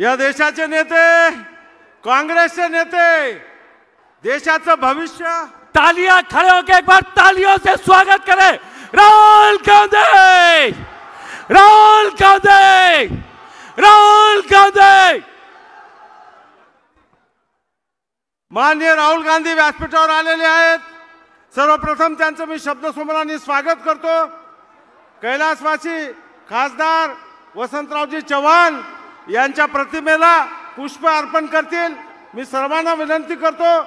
या देशाचे नेते, कांग्रेसचे नेते, देशाचं भविष्य। तालियां खड़े होकर एक बार तालियों से स्वागत करें राहुल गांधी, राहुल गांधी, राहुल गांधी। माननीय राहुल गांधी व्यासपीठावर आलेले आहेत। सर्वप्रथम त्यांचं मी शब्दसमूहाने स्वागत करतो। कैलासवासी खासदार वसंतरावजी चव्हाण यांच्या प्रतिमेला पुष्प अर्पण करतील। मी सर्वांना विनंती करतो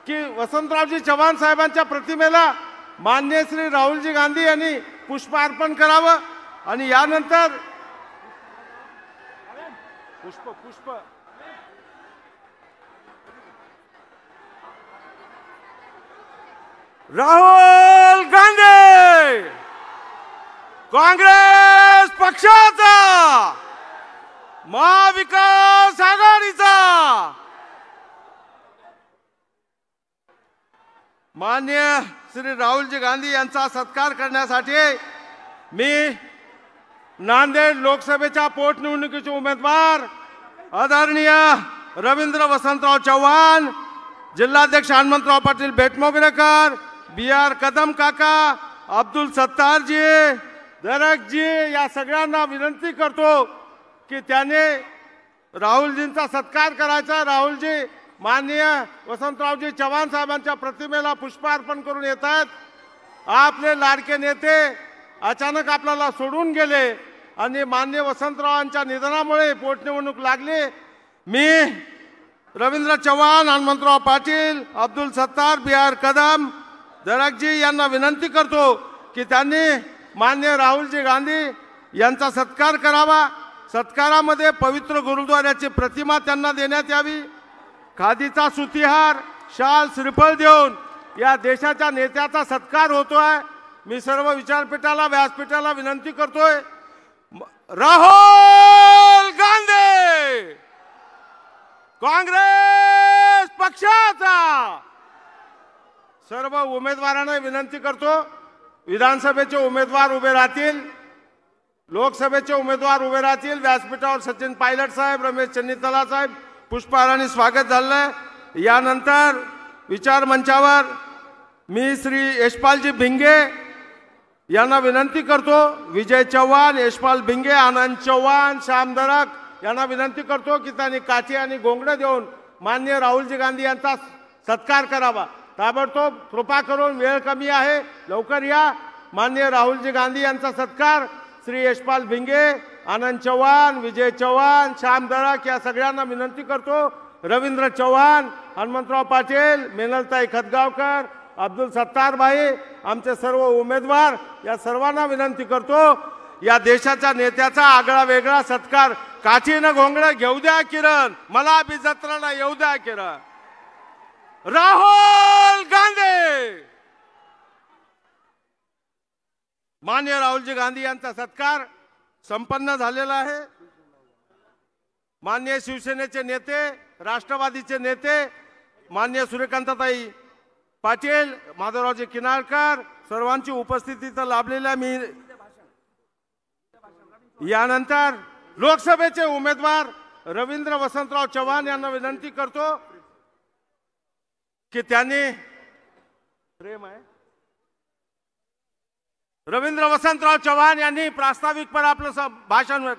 की वसंतरावजी चव्हाण साहेबांच्या प्रतिमेला माननीय श्री राहुलजी गांधी यांनी पुष्प अर्पण करावं आणि यानंतर पुष्प राहुल गांधी काँग्रेस पक्षाचा, महाविकास आघाडीचा माननीय श्री राहुलजी गांधी यांचा सत्कार करण्यासाठी मी नांदेड लोकसभेच्या पोटनिवडणुकीचे उमेदवार आदरणीय रवींद्र वसंतराव चव्हाण, जिल्हाध्यक्ष हनुमंतराव पाटील बेटमोगरेकर, BR कदम काका, अब्दुल सत्तार जी, दरक जी या सगळ्यांना विनंती करतो की त्याने राहुलजींचा सत्कार करायचा। राहुलजी माननीय वसंतरावजी चव्हाण साहेबांच्या प्रतिमेला पुष्प अर्पण करून येत आहेत। आपले लाडके नेते अचानक आपल्याला सोडून गेले आणि माननीय वसंतरावांच्या निधनामुळे पोटनिवडणूक लागली। मी रवींद्र चव्हाण, हनुमंतराव पाटील, अब्दुल सत्तार, BR कदम, दरकजी यांना विनंती करतो की त्यांनी माननीय राहुलजी गांधी यांचा सत्कार करावा। सत्कारामध्ये पवित्र गुरुद्वाऱ्याची प्रतिमा त्यांना देण्यात यावी। खादीचा सुतीहार, शाल, श्रीफळ देऊन या देशाच्या नेत्याचा सत्कार होतोय। मी सर्व विचारपीठाला, व्यासपीठाला विनंती करतोय, राहुल गांधी काँग्रेस पक्षाचा। सर्व उमेदवारांना विनंती करतो, विधानसभेचे उमेदवार उभे राहतील, लोकसभेचे उमेदवार उभे राहतील। व्यासपीठावर सचिन पायलट साहेब, रमेश चन्नीतला साहेब पुष्पहाराने स्वागत झालं। यानंतर विचार मंचावर मी श्री यशपालजी भिंगे यांना विनंती करतो, विजय चव्हाण, यशपाल भिंगे, आनंद चव्हाण, श्याम दरक यांना विनंती करतो की त्यांनी काठी आणि घोंगडे देऊन माननीय राहुलजी गांधी यांचा सत्कार करावा। ताबडतोब कृपा करून, वेळ कमी आहे, लवकर या। माननीय राहुलजी गांधी यांचा सत्कार श्री यशपाल भिंगे, आनंद चव्हाण, विजय चव्हाण, श्याम दरक या सगळ्यांना विनंती करतो। रवींद्र चव्हाण, हनुमंतराव पाटील, मेनलताई खतगावकर, अब्दुल सत्तार भाई, आमचे सर्व उमेदवार या सर्वांना विनंती करतो, या देशाच्या नेत्याचा आगळा वेगळा सत्कार काठीनं घोंगडं घेऊ द्या किरण, मला बी जत्राला येऊ द्या किरण। राहुल गांधी। माननीय राहुलजी गांधी यांचा सत्कार संपन्न झालेला आहे। माननीय शिवसेनेचे नेते, राष्ट्रवादीचे नेते माननीय सूर्यकांताताई पाटील, माधवरावजी किनाळकर सर्वांची उपस्थिती तर लाभलेल्या मी यानंतर लोकसभेचे उमेदवार रवींद्र वसंतराव चव्हाण यांना विनंती करतो की त्यांनी प्रेम आहे रवींद्र वसंतराव चव्हाण यांनी प्रास्ताविकपर आपलं भाषण।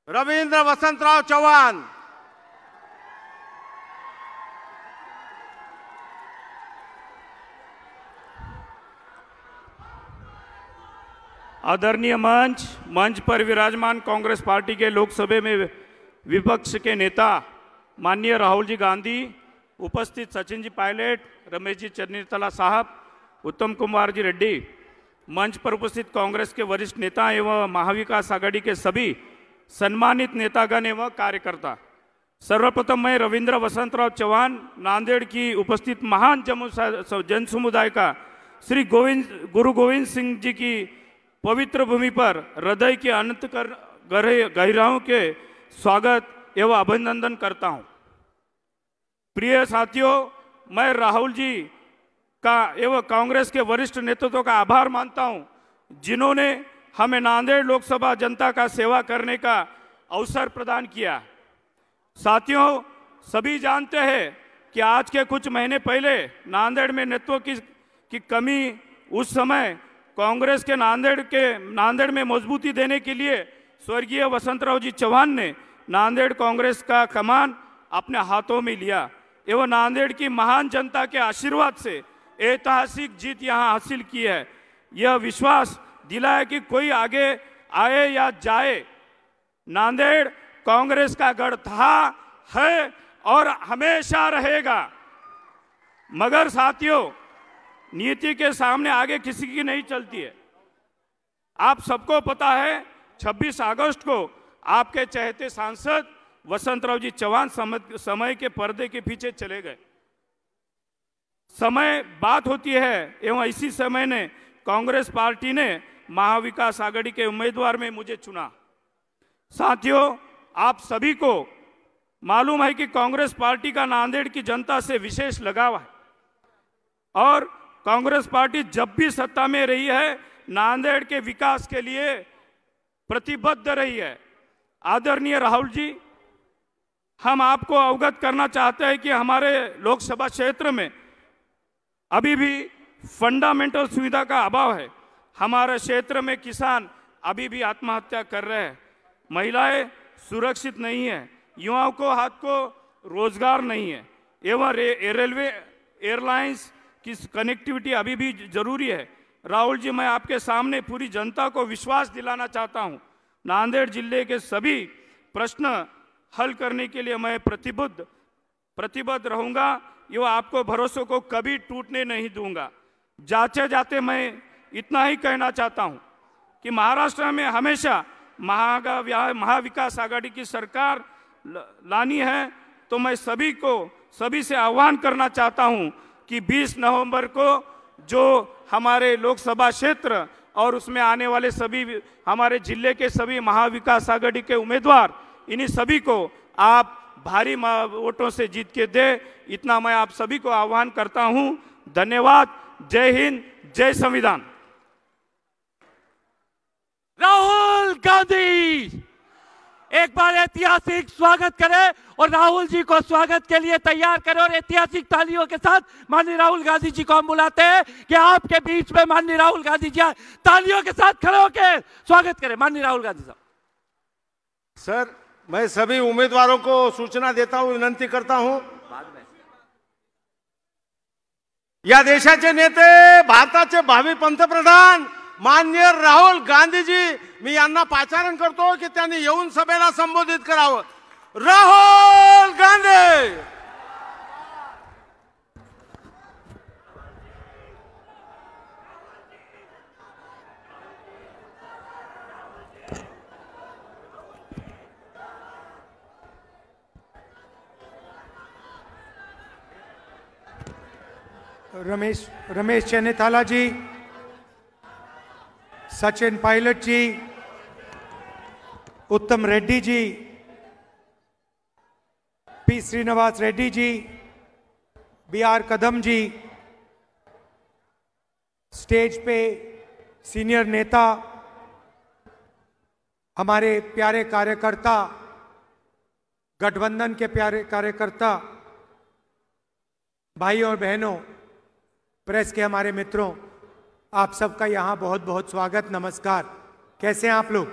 रवींद्र वसंतराव चव्हाण। आदरणीय मंच पर विराजमान कांग्रेस पार्टी के लोकसभा में विपक्ष के नेता माननीय राहुल जी गांधी, उपस्थित सचिन जी पायलट, रमेश जी चन्नीतला साहब, उत्तम कुमार जी रेड्डी, मंच पर उपस्थित कांग्रेस के वरिष्ठ नेता एवं महाविकास आघाड़ी के सभी सम्मानित नेतागण एवं कार्यकर्ता, सर्वप्रथम मैं रवींद्र वसंतराव चव्हाण, नांदेड़ की उपस्थित महान जन समुदाय का श्री गुरु गोविंद सिंह जी की पवित्र भूमि पर हृदय के अनंत गहराइयों के स्वागत एवं अभिनंदन करता हूं। प्रिय साथियों, मैं राहुल जी का एवं कांग्रेस के वरिष्ठ नेतृत्व का आभार मानता हूं, जिन्होंने हमें नांदेड़ लोकसभा जनता का सेवा करने का अवसर प्रदान किया। साथियों, सभी जानते हैं कि आज के कुछ महीने पहले नांदेड़ में नेतृत्व की कमी, उस समय कांग्रेस के नांदेड़ में मजबूती देने के लिए स्वर्गीय वसंतराव जी चौहान ने नांदेड़ कांग्रेस का कमान अपने हाथों में लिया एवं नांदेड़ की महान जनता के आशीर्वाद से ऐतिहासिक जीत यहां हासिल की है। यह विश्वास दिलाया कि कोई आगे आए या जाए, नांदेड़ कांग्रेस का गढ़ था, है और हमेशा रहेगा। मगर साथियों, नीति के सामने आगे किसी की नहीं चलती है। आप सबको पता है 26 अगस्त को आपके चहेते सांसद वसंतराव जी चौहान समय के पर्दे के पीछे चले गए। समय बात होती है एवं इसी समय ने कांग्रेस पार्टी ने महाविकास आघाड़ी के उम्मीदवार में मुझे चुना। साथियों, आप सभी को मालूम है कि कांग्रेस पार्टी का नांदेड़ की जनता से विशेष लगाव है और कांग्रेस पार्टी जब भी सत्ता में रही है नांदेड़ के विकास के लिए प्रतिबद्ध रही है। आदरणीय राहुल जी, हम आपको अवगत करना चाहते हैं कि हमारे लोकसभा क्षेत्र में अभी भी फंडामेंटल सुविधा का अभाव है। हमारे क्षेत्र में किसान अभी भी आत्महत्या कर रहे हैं, महिलाएं सुरक्षित नहीं है, युवाओं को हाथ को रोजगार नहीं है एवं रेलवे एयरलाइंस की कनेक्टिविटी अभी भी जरूरी है। राहुल जी, मैं आपके सामने पूरी जनता को विश्वास दिलाना चाहता हूं, नांदेड़ जिले के सभी प्रश्न हल करने के लिए मैं प्रतिबद्ध रहूंगा। ये आपको भरोसे को कभी टूटने नहीं दूंगा। जाते मैं इतना ही कहना चाहता हूं कि महाराष्ट्र में हमेशा महाविकास आघाड़ी की सरकार लानी है, तो मैं सभी से आह्वान करना चाहता हूं कि 20 नवंबर को जो हमारे लोकसभा क्षेत्र और उसमें आने वाले सभी हमारे जिले के सभी महाविकास आघाड़ी के उम्मीदवार, इन्हीं सभी को आप भारी वोटों से जीत के दे, इतना मैं आप सभी को आह्वान करता हूं। धन्यवाद। जय हिंद, जय संविधान। राहुल गांधी, एक बार ऐतिहासिक स्वागत करें और राहुल जी को स्वागत के लिए तैयार करें और ऐतिहासिक तालियों के साथ माननीय राहुल गांधी जी को हम बुलाते हैं कि आपके बीच में माननीय राहुल गांधी जी तालियों के साथ खड़े होकर स्वागत करें। माननीय राहुल गांधी साहब। सर, मैं सभी उम्मीदवारों को सूचना देता हूं, विनंती करता हूं। या देशाचे नेते, भारताचे भावी पंतप्रधान माननीय राहुल गांधीजी, मी यांना पाचारण करतो की त्यांनी येऊन सभेला संबोधित करावं। राहुल गांधी। रमेश चन्नीथाला जी, सचिन पायलट जी, उत्तम रेड्डी जी, पी श्रीनिवास रेड्डी जी, बी.आर. कदम जी, स्टेज पे सीनियर नेता, हमारे प्यारे कार्यकर्ता, गठबंधन के प्यारे कार्यकर्ता, भाइयों और बहनों, प्रेस के हमारे मित्रों, आप सबका यहाँ बहुत बहुत स्वागत, नमस्कार। कैसे हैं आप लोग?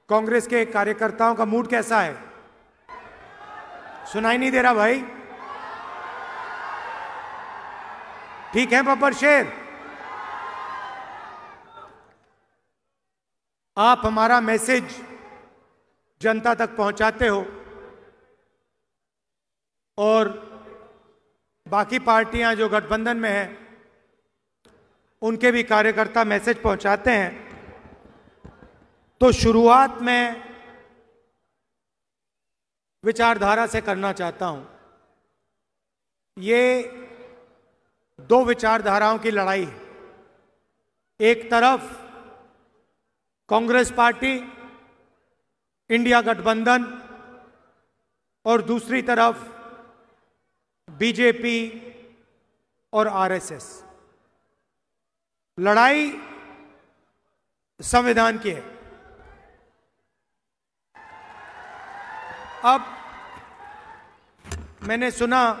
कांग्रेस के कार्यकर्ताओं का मूड कैसा है? सुनाई नहीं दे रहा भाई? ठीक है बब्बर शेर? आप हमारा मैसेज जनता तक पहुंचाते हो और बाकी पार्टियां जो गठबंधन में हैं उनके भी कार्यकर्ता मैसेज पहुंचाते हैं। तो शुरुआत में विचारधारा से करना चाहता हूं। ये दो विचारधाराओं की लड़ाई है। एक तरफ कांग्रेस पार्टी, इंडिया गठबंधन और दूसरी तरफ बीजेपी और आरएसएस। लड़ाई संविधान की है। अब मैंने सुना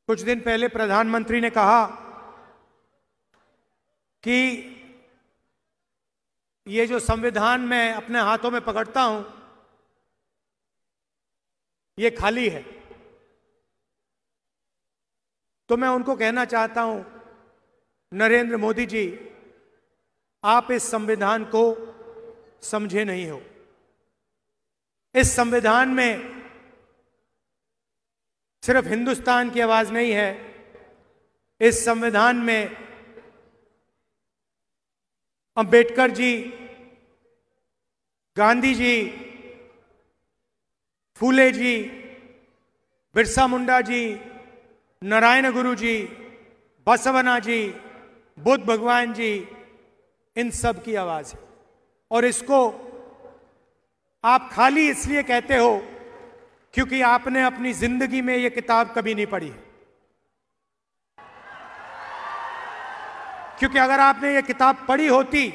कुछ दिन पहले प्रधानमंत्री ने कहा कि ये जो संविधान मैं अपने हाथों में पकड़ता हूं ये खाली है। तो मैं उनको कहना चाहता हूं, नरेंद्र मोदी जी, आप इस संविधान को समझे नहीं हो। इस संविधान में सिर्फ हिंदुस्तान की आवाज नहीं है, इस संविधान में अंबेडकर जी, गांधी जी, फूले जी, बिरसा मुंडा जी, नारायण गुरु जी, बसवना जी, बुद्ध भगवान जी, इन सब की आवाज है। और इसको आप खाली इसलिए कहते हो क्योंकि आपने अपनी जिंदगी में यह किताब कभी नहीं पढ़ी है। क्योंकि अगर आपने ये किताब पढ़ी होती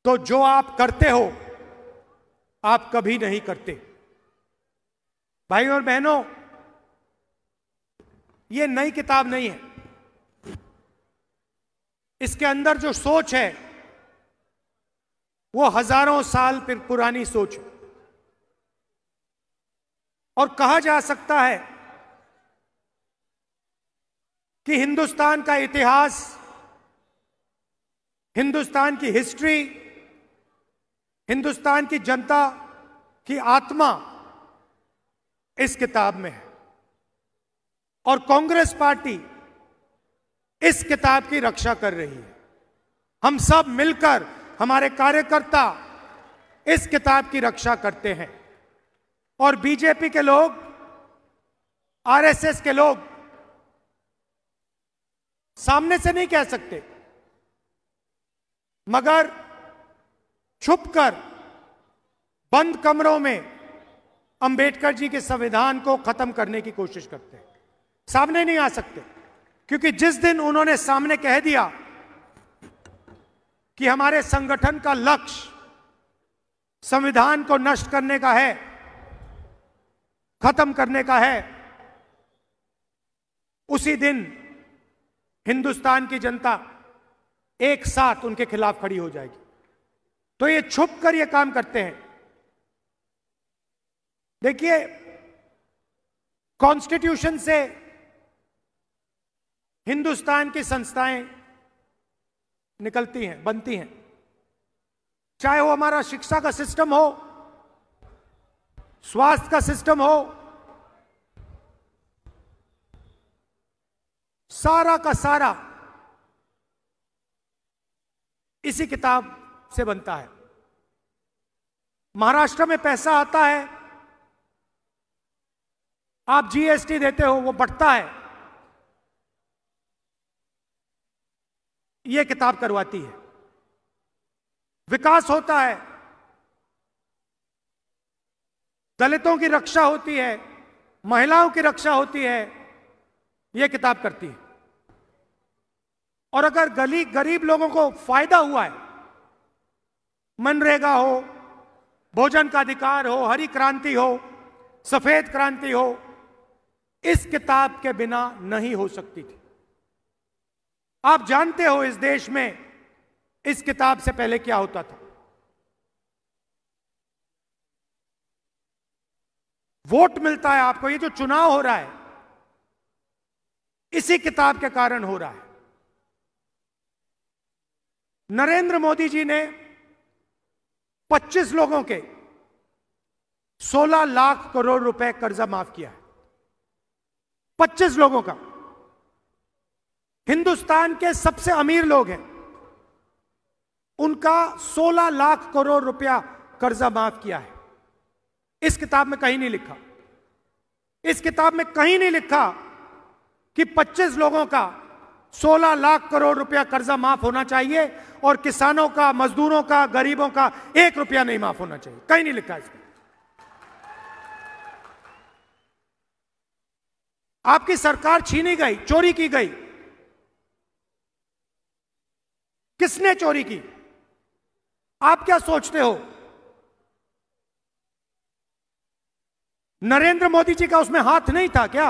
तो जो आप करते हो आप कभी नहीं करते। भाई और बहनों, ये नई किताब नहीं है। इसके अंदर जो सोच है वो हजारों साल पुरानी सोच है। और कहा जा सकता है कि हिंदुस्तान का इतिहास, हिंदुस्तान की हिस्ट्री, हिंदुस्तान की जनता की आत्मा इस किताब में है। और कांग्रेस पार्टी इस किताब की रक्षा कर रही है। हम सब मिलकर, हमारे कार्यकर्ता इस किताब की रक्षा करते हैं। और बीजेपी के लोग, आरएसएस के लोग सामने से नहीं कह सकते, मगर छुपकर बंद कमरों में अंबेडकर जी के संविधान को खत्म करने की कोशिश करते हैं। सामने नहीं आ सकते, क्योंकि जिस दिन उन्होंने सामने कह दिया कि हमारे संगठन का लक्ष्य संविधान को नष्ट करने का है, खत्म करने का है, उसी दिन हिंदुस्तान की जनता एक साथ उनके खिलाफ खड़ी हो जाएगी। तो ये छुप कर ये काम करते हैं। देखिए, कॉन्स्टिट्यूशन से हिंदुस्तान की संस्थाएं निकलती हैं, बनती हैं। चाहे वो हमारा शिक्षा का सिस्टम हो, स्वास्थ्य का सिस्टम हो, सारा का सारा इसी किताब से बनता है। महाराष्ट्र में पैसा आता है, आप जीएसटी देते हो, वो बढ़ता है, ये किताब करवाती है। विकास होता है, दलितों की रक्षा होती है, महिलाओं की रक्षा होती है, यह किताब करती है। और अगर गरीब लोगों को फायदा हुआ है, मनरेगा हो, भोजन का अधिकार हो, हरी क्रांति हो, सफेद क्रांति हो, इस किताब के बिना नहीं हो सकती थी। आप जानते हो इस देश में इस किताब से पहले क्या होता था। वोट मिलता है आपको, ये जो चुनाव हो रहा है इसी किताब के कारण हो रहा है। नरेंद्र मोदी जी ने 25 लोगों के 16 लाख करोड़ रुपए कर्जा माफ किया है। 25 लोगों का। हिंदुस्तान के सबसे अमीर लोग हैं, उनका 16 लाख करोड़ रुपया कर्जा माफ किया है। इस किताब में कहीं नहीं लिखा, इस किताब में कहीं नहीं लिखा कि 25 लोगों का 16 लाख करोड़ रुपया कर्जा माफ होना चाहिए और किसानों का, मजदूरों का, गरीबों का 1 रुपया नहीं माफ होना चाहिए। कहीं नहीं लिखा इसमें। आपकी सरकार छीनी गई, चोरी की गई। किसने चोरी की? आप क्या सोचते हो नरेंद्र मोदी जी का उसमें हाथ नहीं था क्या?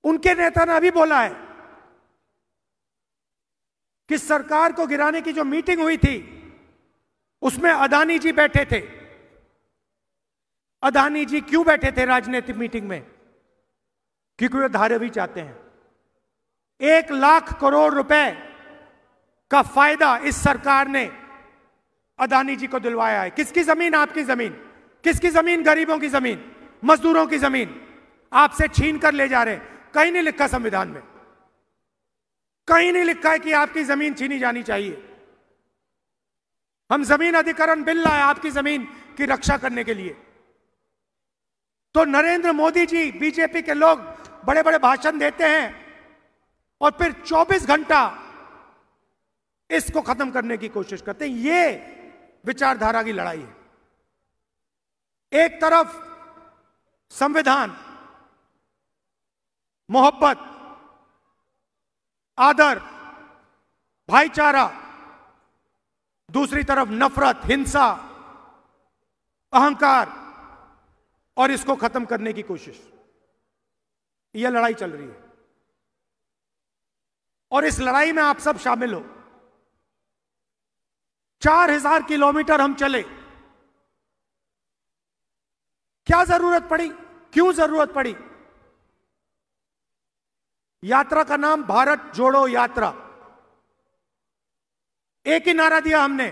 उनके नेता ने अभी बोला है कि सरकार को गिराने की जो मीटिंग हुई थी उसमें अदानी जी बैठे थे। अदानी जी क्यों बैठे थे राजनीतिक मीटिंग में? क्योंकि वे धारावी चाहते हैं। 1 लाख करोड़ रुपए का फायदा इस सरकार ने अदानी जी को दिलवाया है। किसकी जमीन? आपकी जमीन। किसकी जमीन? गरीबों की जमीन, मजदूरों की जमीन आपसे छीन कर ले जा रहे हैं। कहीं नहीं लिखा संविधान में, कहीं नहीं लिखा है कि आपकी जमीन छीनी जानी चाहिए। हम जमीन अधिग्रहण बिल लाए आपकी जमीन की रक्षा करने के लिए। तो नरेंद्र मोदी जी, बीजेपी के लोग बड़े बड़े भाषण देते हैं और फिर 24 घंटा इसको खत्म करने की कोशिश करते हैं। ये विचारधारा की लड़ाई है। एक तरफ संविधान, मोहब्बत, आदर, भाईचारा, दूसरी तरफ नफरत, हिंसा, अहंकार और इसको खत्म करने की कोशिश। यह लड़ाई चल रही है और इस लड़ाई में आप सब शामिल हो। 4000 किलोमीटर हम चले। क्या जरूरत पड़ी? क्यों जरूरत पड़ी? यात्रा का नाम भारत जोड़ो यात्रा। एक ही नारा दिया हमने,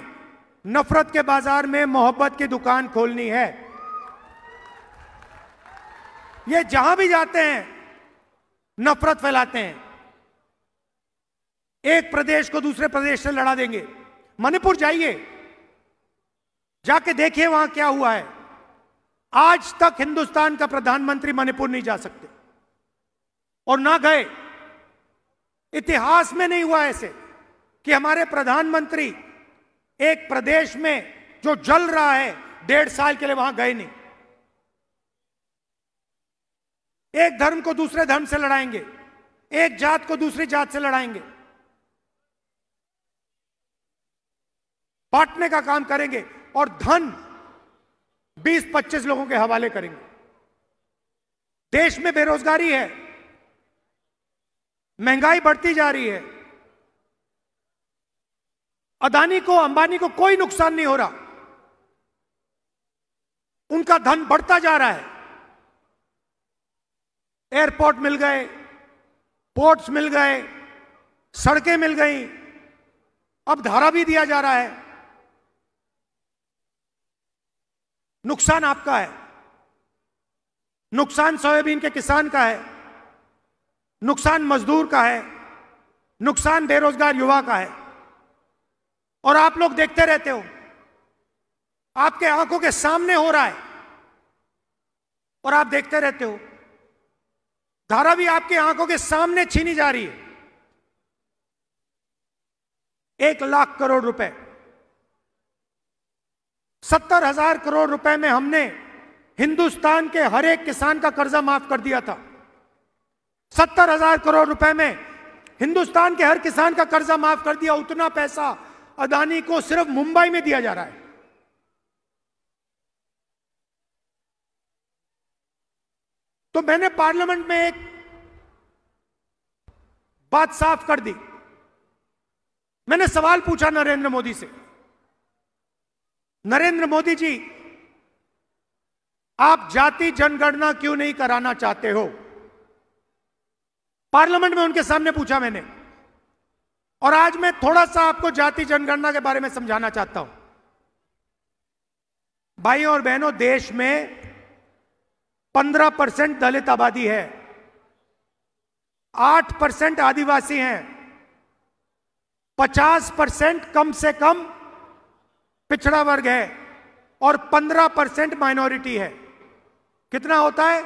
नफरत के बाजार में मोहब्बत की दुकान खोलनी है। ये जहां भी जाते हैं नफरत फैलाते हैं। एक प्रदेश को दूसरे प्रदेश से लड़ा देंगे। मणिपुर जाइए, जाके देखिए वहां क्या हुआ है। आज तक हिंदुस्तान का प्रधानमंत्री मणिपुर नहीं जा सकते और ना गए। इतिहास में नहीं हुआ ऐसे कि हमारे प्रधानमंत्री एक प्रदेश में जो जल रहा है 1.5 साल के लिए वहां गए नहीं। एक धर्म को दूसरे धर्म से लड़ाएंगे, एक जात को दूसरी जात से लड़ाएंगे, बांटने का काम करेंगे और धन 20-25 लोगों के हवाले करेंगे। देश में बेरोजगारी है, महंगाई बढ़ती जा रही है। अदानी को, अंबानी को कोई नुकसान नहीं हो रहा। उनका धन बढ़ता जा रहा है। एयरपोर्ट मिल गए, पोर्ट्स मिल गए, सड़कें मिल गई, अब धारा भी दिया जा रहा है। नुकसान आपका है, नुकसान सोयाबीन के किसान का है, नुकसान मजदूर का है, नुकसान बेरोजगार युवा का है। और आप लोग देखते रहते हो, आपके आंखों के सामने हो रहा है और आप देखते रहते हो। धारा भी आपके आंखों के सामने छीनी जा रही है। 1 लाख करोड़ रुपए, 70,000 करोड़ रुपए में हमने हिंदुस्तान के हर एक किसान का कर्जा माफ कर दिया था। 70,000 करोड़ रुपए में हिंदुस्तान के हर किसान का कर्जा माफ कर दिया। उतना पैसा अदानी को सिर्फ मुंबई में दिया जा रहा है। तो मैंने पार्लियामेंट में एक बात साफ कर दी। मैंने सवाल पूछा नरेंद्र मोदी से, नरेंद्र मोदी जी, आप जाति जनगणना क्यों नहीं कराना चाहते हो? पार्लियामेंट में उनके सामने पूछा मैंने। और आज मैं थोड़ा सा आपको जाति जनगणना के बारे में समझाना चाहता हूं। भाइयों और बहनों, देश में 15% दलित आबादी है, 8% आदिवासी हैं, 50% कम से कम पिछड़ा वर्ग है और 15% माइनॉरिटी है। कितना होता है?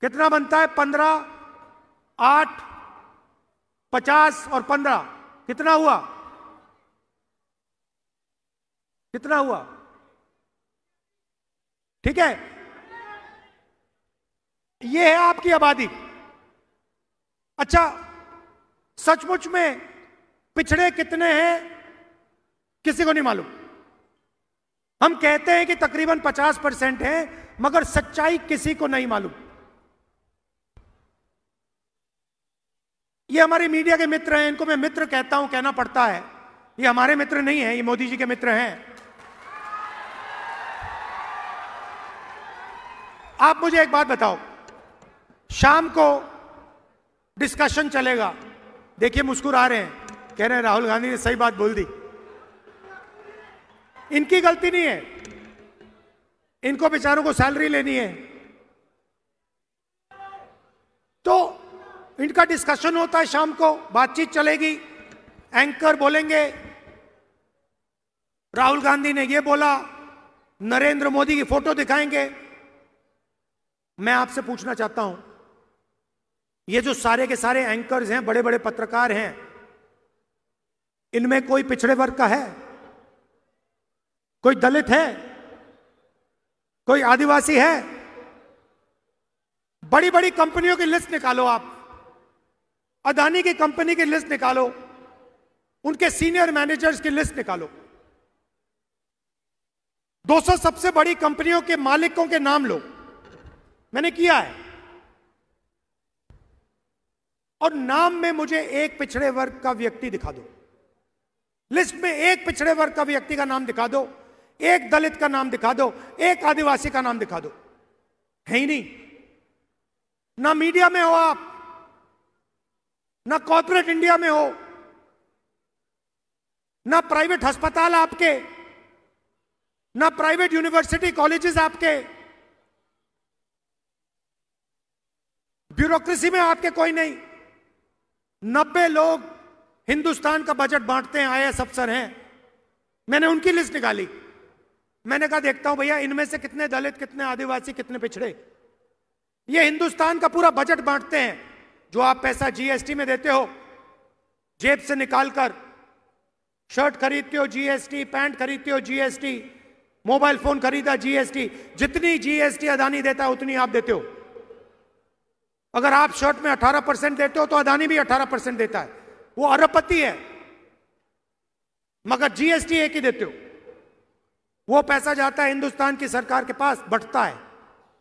कितना बनता है? 15, 8, 50 और 15 कितना हुआ? कितना हुआ? ठीक है, यह है आपकी आबादी। अच्छा, सचमुच में पिछड़े कितने हैं किसी को नहीं मालूम। हम कहते हैं कि तकरीबन 50% है, मगर सच्चाई किसी को नहीं मालूम। ये हमारे मीडिया के मित्र हैं, इनको मैं मित्र कहता हूं, कहना पड़ता है। ये हमारे मित्र नहीं हैं, ये मोदी जी के मित्र हैं। आप मुझे एक बात बताओ, शाम को डिस्कशन चलेगा, देखिए मुस्कुरा रहे हैं, कह रहे हैं राहुल गांधी ने सही बात बोल दी। इनकी गलती नहीं है, इनको बेचारों को सैलरी लेनी है, तो इनका डिस्कशन होता है शाम को, बातचीत चलेगी, एंकर बोलेंगे राहुल गांधी ने ये बोला, नरेंद्र मोदी की फोटो दिखाएंगे। मैं आपसे पूछना चाहता हूं, ये जो सारे के सारे एंकर्स हैं, बड़े बड़े पत्रकार हैं, इनमें कोई पिछड़े वर्ग का है? कोई दलित है? कोई आदिवासी है? बड़ी बड़ी कंपनियों की लिस्ट निकालो आप, अदानी की कंपनी की लिस्ट निकालो, उनके सीनियर मैनेजर्स की लिस्ट निकालो, 200 सबसे बड़ी कंपनियों के मालिकों के नाम लो। मैंने किया है, और नाम में मुझे एक पिछड़े वर्ग का व्यक्ति दिखा दो, लिस्ट में एक पिछड़े वर्ग का व्यक्ति का नाम दिखा दो, एक दलित का नाम दिखा दो, एक आदिवासी का नाम दिखा दो। है ही नहीं। ना मीडिया में हो आप, ना कॉर्पोरेट इंडिया में हो, ना प्राइवेट अस्पताल आपके, ना प्राइवेट यूनिवर्सिटी कॉलेजेस आपके, ब्यूरोक्रेसी में आपके कोई नहीं। 90 लोग हिंदुस्तान का बजट बांटते हैं, आईएएस अफसर हैं। मैंने उनकी लिस्ट निकाली, मैंने कहा देखता हूं भैया इनमें से कितने दलित, कितने आदिवासी, कितने पिछड़े। ये हिंदुस्तान का पूरा बजट बांटते हैं। जो आप पैसा जीएसटी में देते हो, जेब से निकालकर, शर्ट खरीदते हो जीएसटी, पैंट खरीदते हो जीएसटी, मोबाइल फोन खरीदा जीएसटी, जितनी जीएसटी अदानी देता है उतनी आप देते हो। अगर आप शर्ट में 18% देते हो तो अदानी भी 18% देता है, वो अरबपति है, मगर जीएसटी एक ही देते हो। वो पैसा जाता है हिंदुस्तान की सरकार के पास, बंटता है।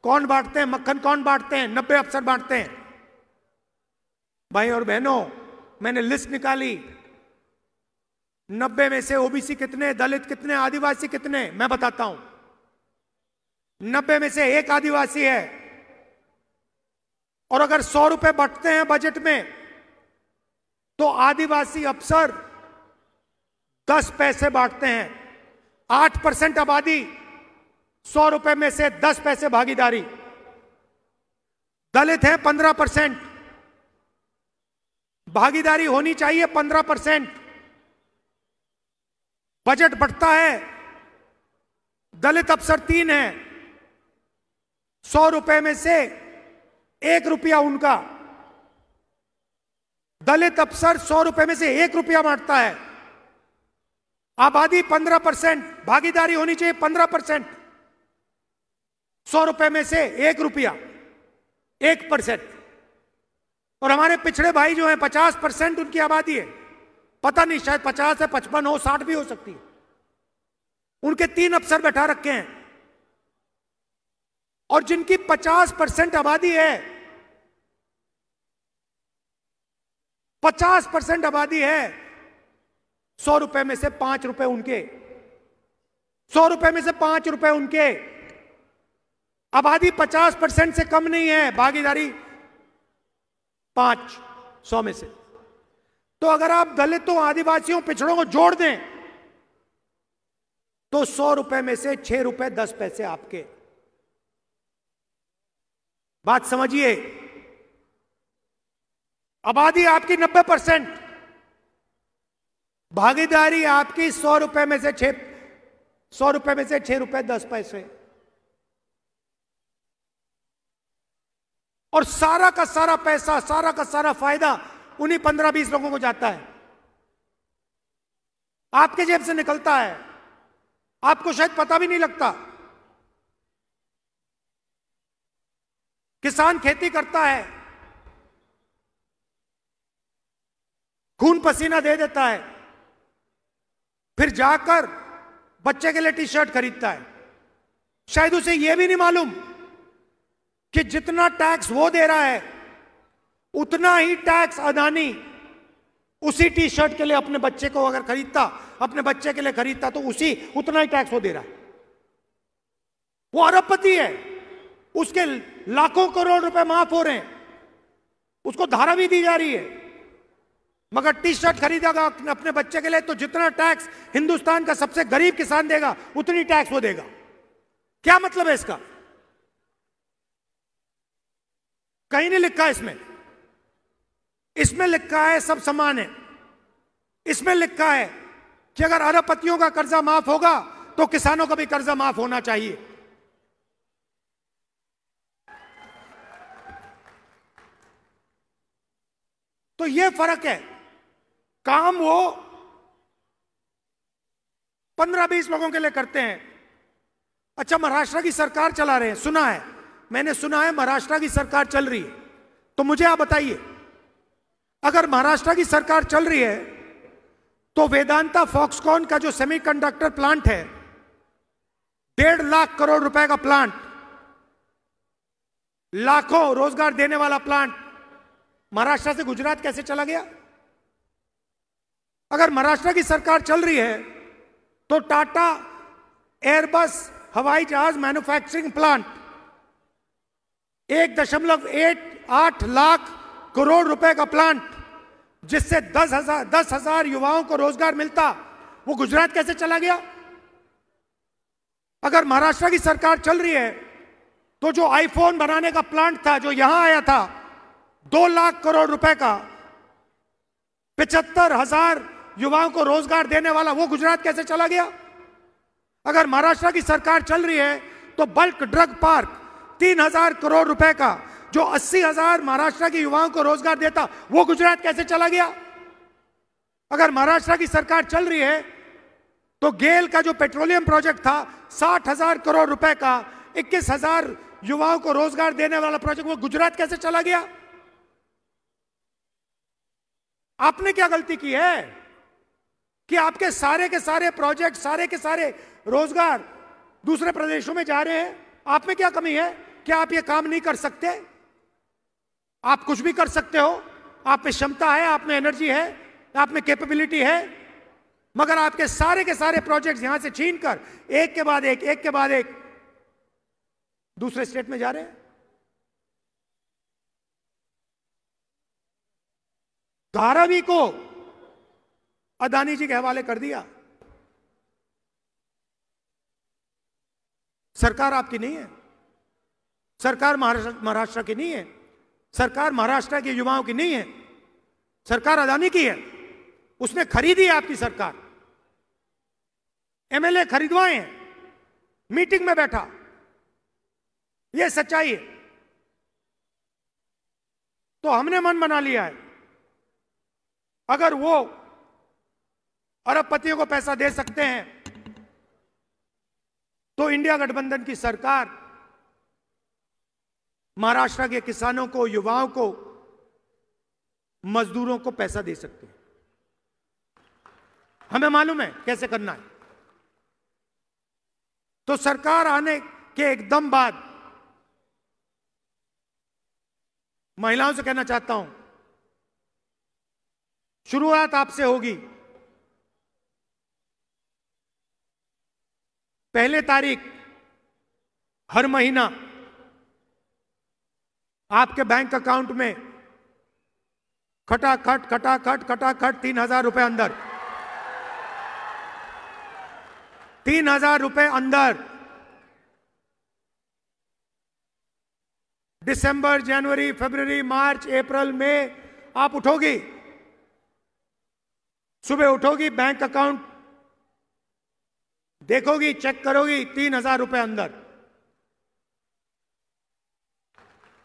कौन बांटते हैं? मक्खन कौन बांटते हैं? 90 अफसर बांटते हैं। भाई और बहनों, मैंने लिस्ट निकाली, 90 में से ओबीसी कितने, दलित कितने, आदिवासी कितने, मैं बताता हूं। 90 में से एक आदिवासी है, और अगर 100 रुपए बंटते हैं बजट में, तो आदिवासी अफसर 10 पैसे बांटते हैं। 8% आबादी, 100 रुपए में से 10 पैसे भागीदारी। दलित है 15%, भागीदारी होनी चाहिए 15%। बजट बढ़ता है, दलित अफसर 3 है, 100 रुपए में से 1 रुपया उनका। दलित अफसर 100 रुपए में से 1 रुपया बांटता है। आबादी 15%, भागीदारी होनी चाहिए 15%। 100 रुपए में से 1 रुपया, 1%। और हमारे पिछड़े भाई जो हैं 50% उनकी आबादी है, पता नहीं शायद 50 है, 55 हो, 60 भी हो सकती है। उनके 3 अफसर बैठा रखे हैं। और जिनकी 50% आबादी है, 50% आबादी है, 100 रुपए में से 5 रुपए उनके, 100 रुपए में से 5 रुपए उनके। आबादी 50% से कम नहीं है, भागीदारी 5 100 में से। तो अगर आप दलितों, आदिवासियों, पिछड़ों को जोड़ दें तो 100 रुपए में से 6 रुपए 10 पैसे आपके। बात समझिए, आबादी आपकी 90%, भागीदारी आपकी 100 रुपए में से 6 रुपए 10 पैसे। और सारा का सारा पैसा, सारा का सारा फायदा उन्हीं 15-20 लोगों को जाता है, आपके जेब से निकलता है, आपको शायद पता भी नहीं लगता। किसान खेती करता है, खून पसीना दे देता है, फिर जाकर बच्चे के लिए टी शर्ट खरीदता है, शायद उसे यह भी नहीं मालूम कि जितना टैक्स वो दे रहा है उतना ही टैक्स अदानी उसी टी शर्ट के लिए अपने बच्चे को अगर खरीदता, अपने बच्चे के लिए खरीदता तो उतना ही टैक्स वो दे रहा है। वो अरबपति है, उसके लाखों करोड़ रुपए माफ हो रहे हैं, उसको धारा भी दी जा रही है, मगर टी शर्ट खरीदेगा अपने बच्चे के लिए तो जितना टैक्स हिंदुस्तान का सबसे गरीब किसान देगा उतनी टैक्स वो देगा। क्या मतलब है इसका? कहीं नहीं लिखा इसमें। इसमें लिखा है सब समान है। इसमें लिखा है कि अगर अरबपतियों का कर्जा माफ होगा तो किसानों का भी कर्जा माफ होना चाहिए। तो यह फर्क है। काम वो 15-20 लोगों के लिए करते हैं। अच्छा, महाराष्ट्र की सरकार चला रहे हैं, सुना है, मैंने सुना है महाराष्ट्र की सरकार चल रही है। तो मुझे आप बताइए, अगर महाराष्ट्र की सरकार चल रही है तो वेदांता फॉक्सकॉन का जो सेमीकंडक्टर प्लांट है, 1.5 लाख करोड़ रुपए का प्लांट, लाखों रोजगार देने वाला प्लांट, महाराष्ट्र से गुजरात कैसे चला गया? अगर महाराष्ट्र की सरकार चल रही है तो टाटा एयरबस हवाई जहाज मैन्युफैक्चरिंग प्लांट 1.8 लाख करोड़ रुपए का प्लांट, जिससे 10,000 युवाओं को रोजगार मिलता, वो गुजरात कैसे चला गया? अगर महाराष्ट्र की सरकार चल रही है तो जो आईफोन बनाने का प्लांट था जो यहां आया था 2 लाख करोड़ रुपए का, 75,000 युवाओं को रोजगार देने वाला, वो गुजरात कैसे चला गया? अगर महाराष्ट्र की सरकार चल रही है तो बल्क ड्रग पार्क 3,000 करोड़ रुपए का, जो 80,000 महाराष्ट्र के युवाओं को रोजगार देता, वो गुजरात कैसे चला गया? अगर महाराष्ट्र की सरकार चल रही है तो गेल का जो पेट्रोलियम प्रोजेक्ट था 60,000 करोड़ रुपए का, 21,000 युवाओं को रोजगार देने वाला प्रोजेक्ट, वो गुजरात कैसे चला गया? आपने क्या गलती की है कि आपके सारे के सारे प्रोजेक्ट, सारे के सारे रोजगार दूसरे प्रदेशों में जा रहे हैं? आप में क्या कमी है? क्या आप ये काम नहीं कर सकते? आप कुछ भी कर सकते हो, आप में क्षमता है, आप में एनर्जी है, आप में कैपेबिलिटी है, मगर आपके सारे के सारे प्रोजेक्ट्स यहां से छीनकर एक के बाद एक दूसरे स्टेट में जा रहे हैं। धारावी को अदानी जी के हवाले कर दिया। सरकार आपकी नहीं है, सरकार महाराष्ट्र की नहीं है, सरकार महाराष्ट्र के युवाओं की नहीं है, सरकार अदानी की है। उसने खरीदी है आपकी सरकार, एमएलए खरीदवाए हैं, मीटिंग में बैठा, यह सच्चाई है। तो हमने मन बना लिया है, अगर वो अरबपतियों को पैसा दे सकते हैं तो इंडिया गठबंधन की सरकार महाराष्ट्र के किसानों को, युवाओं को, मजदूरों को पैसा दे सकते हैं। हमें मालूम है कैसे करना है। तो सरकार आने के एकदम बाद महिलाओं से कहना चाहता हूं, शुरुआत आपसे होगी। 1 तारीख हर महीना आपके बैंक अकाउंट में खटाखट 3,000 रुपए अंदर, 3,000 रुपए अंदर। दिसंबर, जनवरी, फरवरी, मार्च, अप्रैल में आप उठोगी, सुबह उठोगी, बैंक अकाउंट देखोगी, चेक करोगी, 3,000 रुपए अंदर।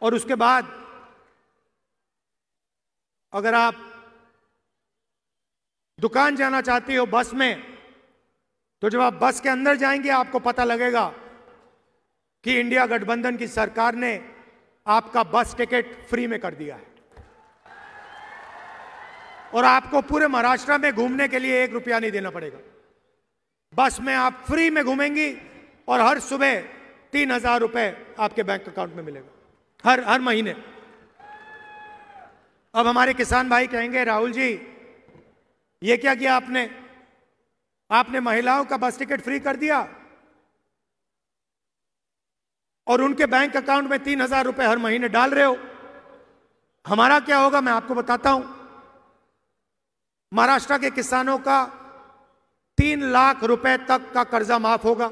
और उसके बाद अगर आप दुकान जाना चाहती हो बस में, तो जब आप बस के अंदर जाएंगे आपको पता लगेगा कि इंडिया गठबंधन की सरकार ने आपका बस टिकट फ्री में कर दिया है और आपको पूरे महाराष्ट्र में घूमने के लिए 1 रुपया नहीं देना पड़ेगा। बस में आप फ्री में घूमेंगी और हर सुबह 3,000 रुपए आपके बैंक अकाउंट में मिलेगा हर महीने। अब हमारे किसान भाई कहेंगे, राहुल जी ये क्या किया आपने महिलाओं का बस टिकट फ्री कर दिया और उनके बैंक अकाउंट में 3,000 रुपए हर महीने डाल रहे हो। हमारा क्या होगा मैं आपको बताता हूं। महाराष्ट्र के किसानों का 3 लाख रुपए तक का कर्जा माफ होगा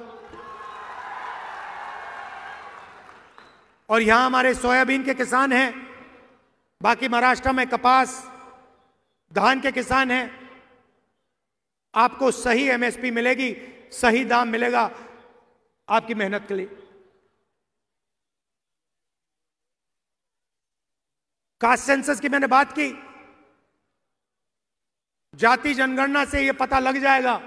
और यहां हमारे सोयाबीन के किसान हैं, बाकी महाराष्ट्र में कपास धान के किसान हैं। आपको सही एमएसपी मिलेगी, सही दाम मिलेगा आपकी मेहनत के लिए। कास्ट सेंसस की मैंने बात की, जाति जनगणना से यह पता लग जाएगा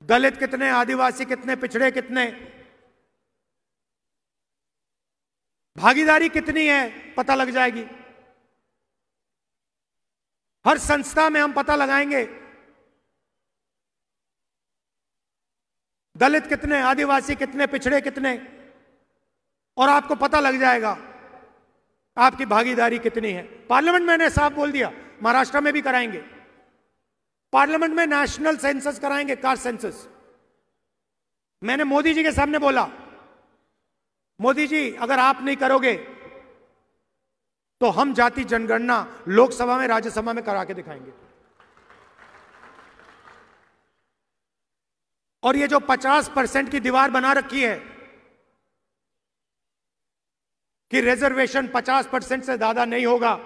दलित कितने, आदिवासी कितने, पिछड़े कितने, भागीदारी कितनी है पता लग जाएगी। हर संस्था में हम पता लगाएंगे दलित कितने, आदिवासी कितने, पिछड़े कितने, और आपको पता लग जाएगा आपकी भागीदारी कितनी है। पार्लियामेंट में मैंने साफ बोल दिया, महाराष्ट्र में भी कराएंगे। पार्लियामेंट में नेशनल सेंसस कराएंगे, कास्ट सेंसस। मैंने मोदी जी के सामने बोला, मोदी जी अगर आप नहीं करोगे तो हम जाति जनगणना लोकसभा में, राज्यसभा में करा के दिखाएंगे। और ये जो 50% की दीवार बना रखी है कि रिजर्वेशन 50% से ज्यादा नहीं होगा,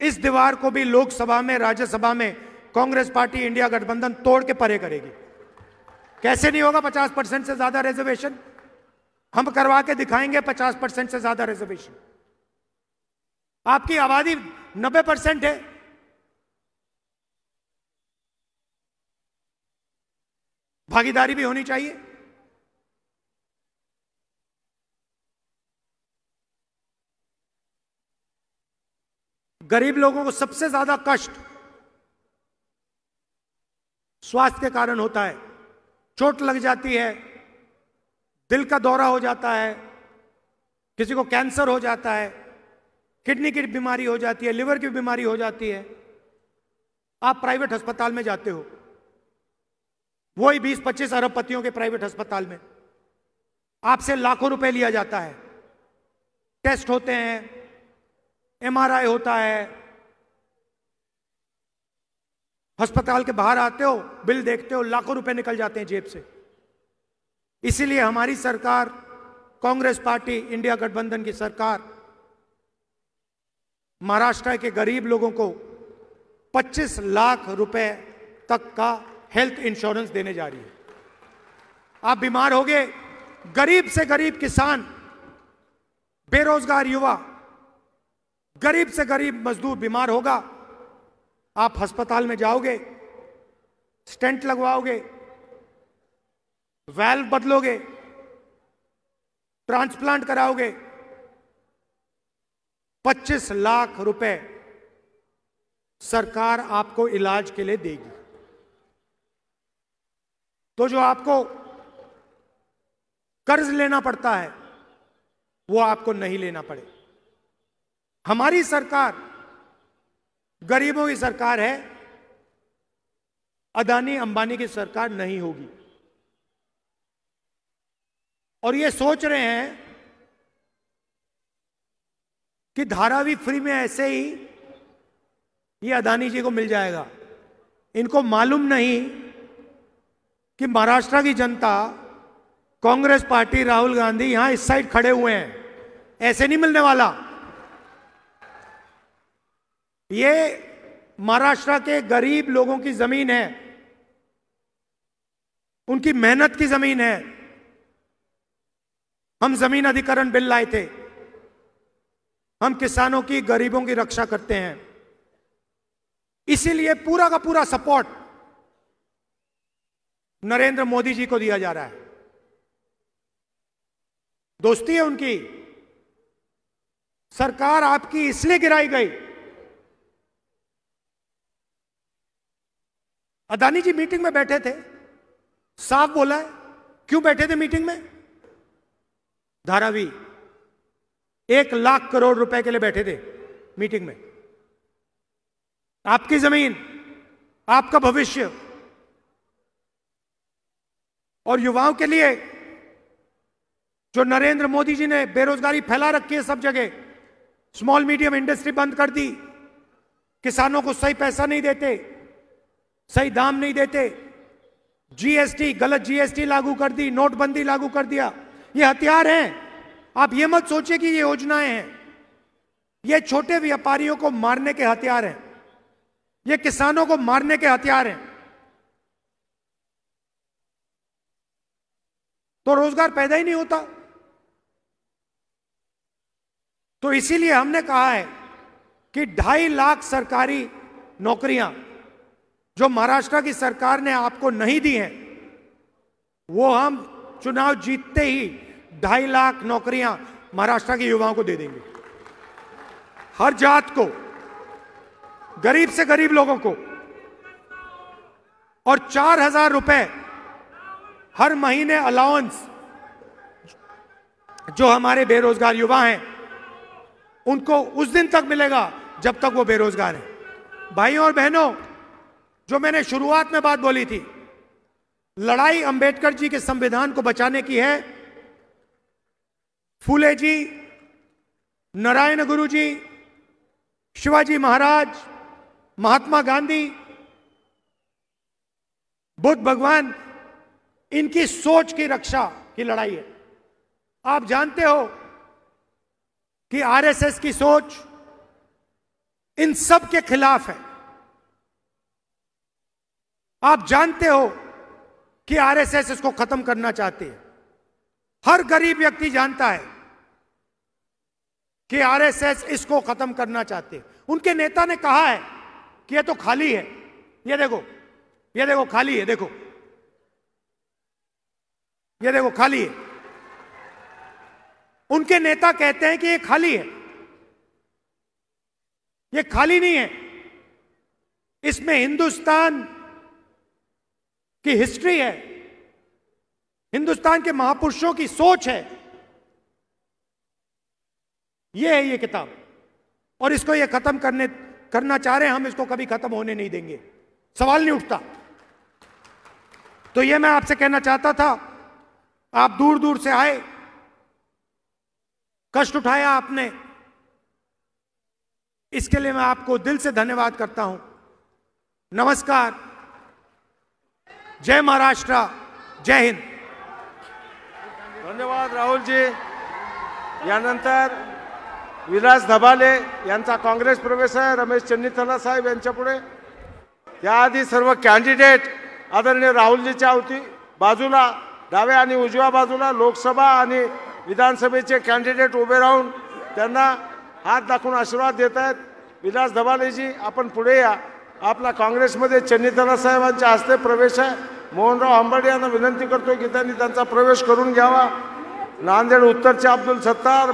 इस दीवार को भी लोकसभा में, राज्यसभा में कांग्रेस पार्टी इंडिया गठबंधन तोड़ के परे करेगी। कैसे नहीं होगा 50% से ज्यादा रिजर्वेशन? हम करवा के दिखाएंगे 50% से ज्यादा रिजर्वेशन। आपकी आबादी 90% है, भागीदारी भी होनी चाहिए। गरीब लोगों को सबसे ज्यादा कष्ट स्वास्थ्य के कारण होता है। चोट लग जाती है, दिल का दौरा हो जाता है, किसी को कैंसर हो जाता है, किडनी की बीमारी हो जाती है, लिवर की बीमारी हो जाती है। आप प्राइवेट अस्पताल में जाते हो, वही 20-25 अरबपतियों के प्राइवेट अस्पताल में आपसे लाखों रुपए लिया जाता है। टेस्ट होते हैं, एमआरआई होता है, अस्पताल के बाहर आते हो, बिल देखते हो, लाखों रुपए निकल जाते हैं जेब से। इसीलिए हमारी सरकार, कांग्रेस पार्टी इंडिया गठबंधन की सरकार, महाराष्ट्र के गरीब लोगों को 25 लाख रुपए तक का हेल्थ इंश्योरेंस देने जा रही है। आप बीमार हो गए, गरीब से गरीब किसान, बेरोजगार युवा, गरीब से गरीब मजदूर बीमार होगा, आप अस्पताल में जाओगे, स्टेंट लगवाओगे, वैल्व बदलोगे, ट्रांसप्लांट कराओगे, 25 लाख रुपए सरकार आपको इलाज के लिए देगी। तो जो आपको कर्ज लेना पड़ता है वो आपको नहीं लेना पड़े। हमारी सरकार गरीबों की सरकार है, अदानी अंबानी की सरकार नहीं होगी। और ये सोच रहे हैं कि धारावी फ्री में ऐसे ही ये अदानी जी को मिल जाएगा। इनको मालूम नहीं कि महाराष्ट्र की जनता, कांग्रेस पार्टी, राहुल गांधी यहां इस साइड खड़े हुए हैं, ऐसे नहीं मिलने वाला। ये महाराष्ट्र के गरीब लोगों की जमीन है, उनकी मेहनत की जमीन है। हम जमीन अधिग्रहण बिल लाए थे, हम किसानों की, गरीबों की रक्षा करते हैं। इसीलिए पूरा का पूरा सपोर्ट नरेंद्र मोदी जी को दिया जा रहा है। दोस्ती है उनकी। सरकार आपकी इसलिए गिराई गई अदानी जी मीटिंग में बैठे थे, साफ बोला है। क्यों बैठे थे मीटिंग में? धारावी 1 लाख करोड़ रुपए के लिए बैठे थे मीटिंग में। आपकी जमीन, आपका भविष्य और युवाओं के लिए जो नरेंद्र मोदी जी ने बेरोजगारी फैला रखी है सब जगह, स्मॉल मीडियम इंडस्ट्री बंद कर दी, किसानों को सही पैसा नहीं देते, सही दाम नहीं देते, जीएसटी, गलत जीएसटी लागू कर दी, नोटबंदी लागू कर दिया। ये हथियार हैं। आप ये मत सोचिए कि ये योजनाएं हैं। ये छोटे व्यापारियों को मारने के हथियार हैं, ये किसानों को मारने के हथियार हैं। तो रोजगार पैदा ही नहीं होता। तो इसीलिए हमने कहा है कि 2.5 लाख सरकारी नौकरियां जो महाराष्ट्र की सरकार ने आपको नहीं दी हैं, वो हम चुनाव जीतते ही 2.5 लाख नौकरियां महाराष्ट्र के युवाओं को दे देंगे। हर जात को, गरीब से गरीब लोगों को, और 4,000 रुपए हर महीने अलाउंस जो हमारे बेरोजगार युवा हैं उनको उस दिन तक मिलेगा जब तक वो बेरोजगार हैं। भाइयों और बहनों, जो मैंने शुरुआत में बात बोली थी, लड़ाई अंबेडकर जी के संविधान को बचाने की है। फूले जी, नारायण गुरु जी, शिवाजी महाराज, महात्मा गांधी, बुद्ध भगवान, इनकी सोच की रक्षा की लड़ाई है। आप जानते हो कि आरएसएस की सोच इन सब के खिलाफ है। आप जानते हो कि आरएसएस इसको खत्म करना चाहती है। हर गरीब व्यक्ति जानता है कि आरएसएस इसको खत्म करना चाहते हैं। उनके नेता ने कहा है कि ये तो खाली है, ये देखो, ये देखो खाली है, देखो, ये देखो खाली है। उनके नेता कहते हैं कि ये खाली है। ये खाली नहीं है, इसमें हिंदुस्तान की हिस्ट्री है, हिंदुस्तान के महापुरुषों की सोच है। ये है ये किताब, और इसको ये खत्म करना चाह रहे हैं। हम इसको कभी खत्म होने नहीं देंगे, सवाल नहीं उठता। तो ये मैं आपसे कहना चाहता था। आप दूर दूर से आए, कष्ट उठाया आपने, इसके लिए मैं आपको दिल से धन्यवाद करता हूं। नमस्कार, जय महाराष्ट्र, जय हिंद। धन्यवाद राहुलजी। यानंतर विलास धबाले यांचा काँग्रेस प्रवेश आहे। रमेश चन्नीथला साहेब यांच्या पुढे। त्याआधी सर्व कॅन्डिडेट आदरणीय राहुलजीच्या अवती बाजूला, डाव्या आणि उजव्या बाजूला लोकसभा आणि विधानसभेचे कॅन्डिडेट उभे राहून त्यांना हात दाखवून आशीर्वाद देत आहेत। विलास धबालेजी, आपण पुढे या। आपला काँग्रेसमध्ये चन्नीथला साहेबांच्या हस्ते प्रवेश आहे। मोहनराव हंबर्डे यांना विनंती करतो की त्यांनी त्यांचा प्रवेश करून घ्यावा। नांदेड उत्तरचे अब्दुल सत्तार,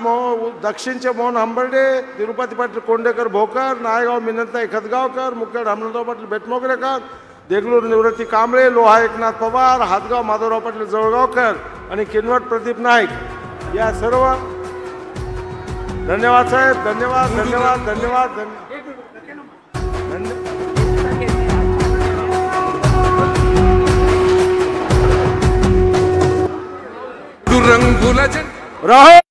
दक्षिणचे मोहन हंबर्डे, तिरुपती पाटील कोंडेकर भोकर, नायगाव मिनंताई खतगावकर, मुखेड हनुमंतराव पाटील बेटमोगरेकर, देगलूर निवृत्ती कांबळे, लोहा एकनाथ पवार, हातगाव माधवराव पाटील जवळगावकर आणि किनवट प्रदीप नाईक या सर्व। धन्यवाद साहेब, धन्यवाद धन्यवाद धन्यवाद रंगुला राहुल